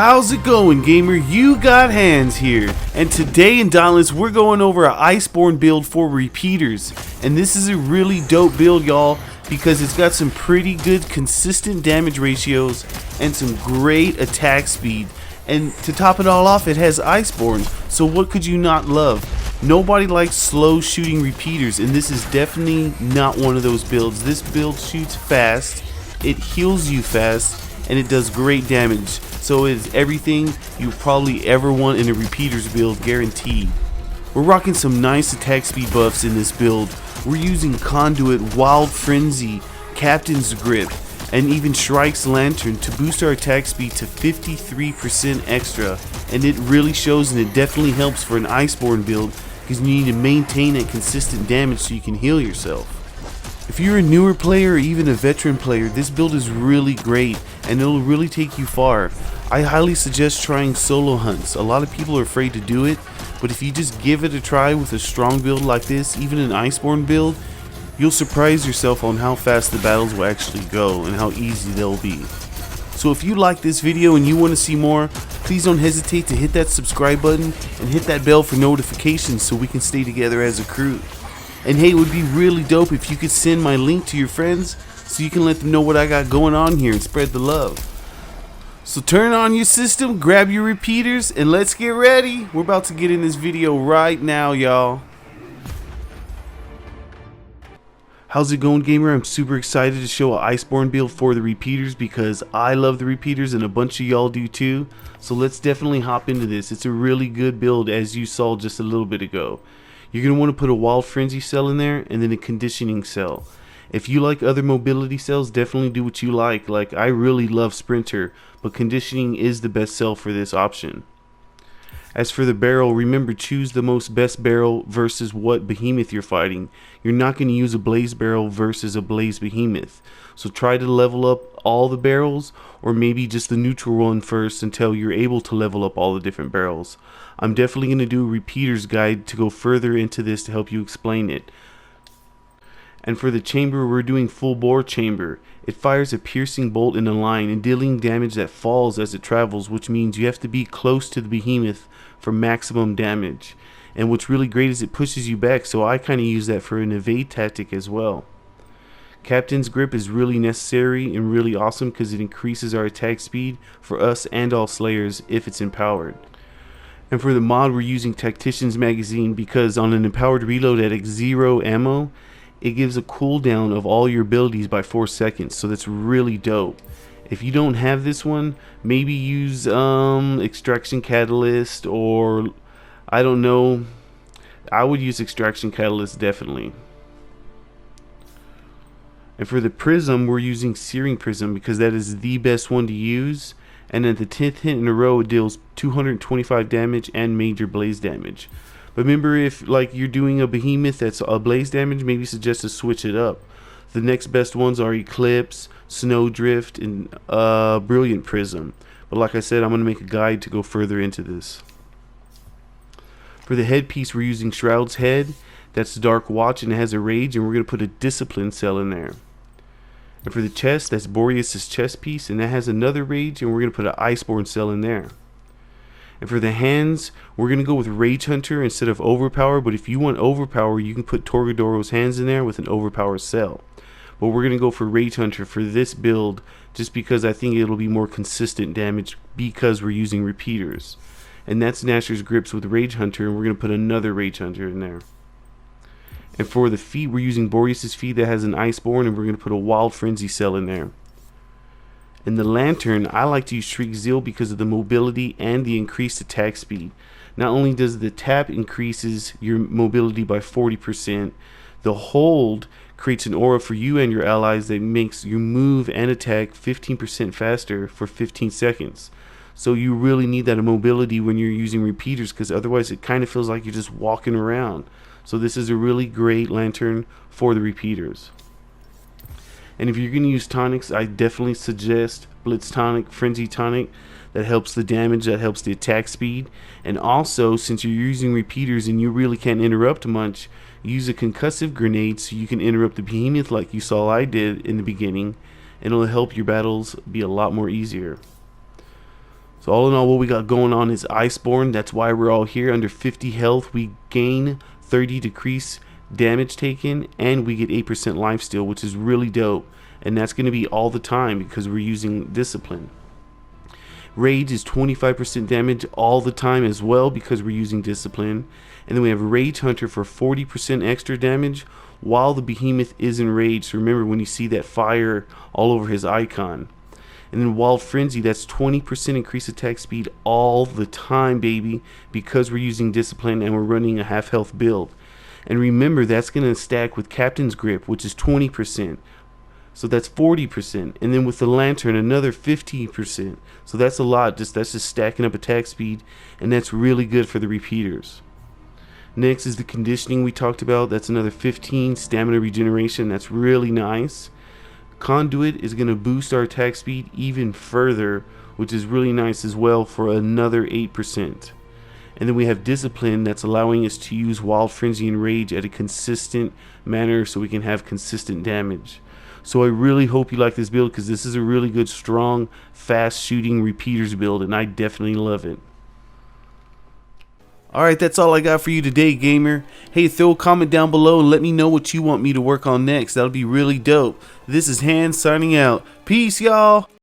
How's it going, gamer? You got hands here, and today in Dauntless we're going over a Iceborne build for repeaters, and this is a really dope build, y'all, because it's got some pretty good consistent damage ratios and some great attack speed, and to top it all off, it has Iceborne, so what could you not love? Nobody likes slow shooting repeaters, and this is definitely not one of those builds. This build shoots fast, it heals you fast, and it does great damage. So it is everything you probably ever want in a repeaters build, guaranteed. We're rocking some nice attack speed buffs in this build. We're using Conduit, Wild Frenzy, Captain's Grip, and even Shrike's Lantern to boost our attack speed to 53% extra. And it really shows, and it definitely helps for an Iceborne build because you need to maintain that consistent damage so you can heal yourself. If you're a newer player or even a veteran player, this build is really great and it'll really take you far. I highly suggest trying solo hunts. A lot of people are afraid to do it, but if you just give it a try with a strong build like this, even an Iceborne build, you'll surprise yourself on how fast the battles will actually go and how easy they'll be. So if you like this video and you want to see more, please don't hesitate to hit that subscribe button and hit that bell for notifications so we can stay together as a crew. And hey, it would be really dope if you could send my link to your friends so you can let them know what I got going on here and spread the love. So turn on your system, grab your repeaters, and let's get ready. We're about to get in this video right now, y'all. How's it going, gamer? I'm super excited to show an Iceborne build for the repeaters because I love the repeaters and a bunch of y'all do too. So let's definitely hop into this. It's a really good build, as you saw just a little bit ago. You're going to want to put a Wild Frenzy cell in there and then a Conditioning cell. If you like other mobility cells, definitely do what you like. Like, I really love Sprinter, but Conditioning is the best cell for this option. As for the barrel, remember, choose the most best barrel versus what behemoth you're fighting. You're not going to use a blaze barrel versus a blaze behemoth. So try to level up all the barrels, or maybe just the neutral one first until you're able to level up all the different barrels. I'm definitely going to do a repeaters guide to go further into this to help you explain it. And for the chamber, we're doing full bore chamber. It fires a piercing bolt in a line and dealing damage that falls as it travels, which means you have to be close to the behemoth for maximum damage. And what's really great is it pushes you back, so I kind of use that for an evade tactic as well. Captain's Grip is really necessary and really awesome because it increases our attack speed for us and all slayers if it's empowered. And for the mod, we're using Tactician's Magazine because on an empowered reload at 0 ammo, it gives a cooldown of all your abilities by 4 seconds, so that's really dope. If you don't have this one, maybe use Extraction Catalyst, or I don't know. I would use Extraction Catalyst definitely. And for the Prism, we're using Searing Prism because that is the best one to use. And at the 10th hit in a row, it deals 225 damage and major blaze damage. But remember, if like you're doing a behemoth that's a blaze damage, maybe suggest to switch it up. The next best ones are Eclipse, Snowdrift, and Brilliant Prism. But like I said, I'm going to make a guide to go further into this. For the headpiece, we're using Shroud's Head. That's Dark Watch, and it has a rage, and we're going to put a Discipline cell in there. And for the chest, that's Boreas' chest piece, and that has another rage, and we're going to put an Iceborne cell in there. And for the hands, we're going to go with Rage Hunter instead of Overpower, but if you want Overpower, you can put Torgadoro's hands in there with an Overpower cell. But we're going to go for Rage Hunter for this build, just because I think it'll be more consistent damage because we're using repeaters. And that's Gnasher's Grips with Rage Hunter, and we're going to put another Rage Hunter in there. And for the feet, we're using Boreas' feet that has an Iceborne, and we're going to put a Wild Frenzy cell in there. And the Lantern, I like to use Shriek Zeal because of the mobility and the increased attack speed. Not only does the tap increases your mobility by 40%, the hold creates an aura for you and your allies that makes you move and attack 15% faster for 15 seconds. So you really need that mobility when you're using repeaters, because otherwise it kind of feels like you're just walking around. So this is a really great lantern for the repeaters. And if you're going to use tonics, I definitely suggest Blitz Tonic, Frenzy Tonic. That helps the damage, that helps the attack speed. And also, since you're using repeaters and you really can't interrupt much, use a concussive grenade so you can interrupt the behemoth like you saw I did in the beginning. And it'll help your battles be a lot more easier. So all in all, what we got going on is Iceborne. That's why we're all here. Under 50 health, we gain 30 decrease damage taken, and we get 8% lifesteal, which is really dope. And that's going to be all the time because we're using discipline. Rage is 25% damage all the time as well because we're using discipline. And then we have Rage Hunter for 40% extra damage while the behemoth is enraged. So remember when you see that fire all over his icon. And then Wild Frenzy, that's 20% increased attack speed all the time, baby, because we're using discipline and we're running a half health build. And remember, that's going to stack with Captain's Grip, which is 20%. So that's 40%. And then with the Lantern, another 15%. So that's a lot. That's just stacking up attack speed, and that's really good for the repeaters. Next is the conditioning we talked about. That's another 15 stamina regeneration. That's really nice. Conduit is going to boost our attack speed even further, which is really nice as well, for another 8%. And then we have Discipline, that's allowing us to use Wild Frenzy and Rage at a consistent manner so we can have consistent damage. So I really hope you like this build because this is a really good, strong, fast shooting repeaters build, and I definitely love it. Alright, that's all I got for you today, gamer. Hey, throw a comment down below and let me know what you want me to work on next. That'll be really dope. This is Hans signing out. Peace, y'all.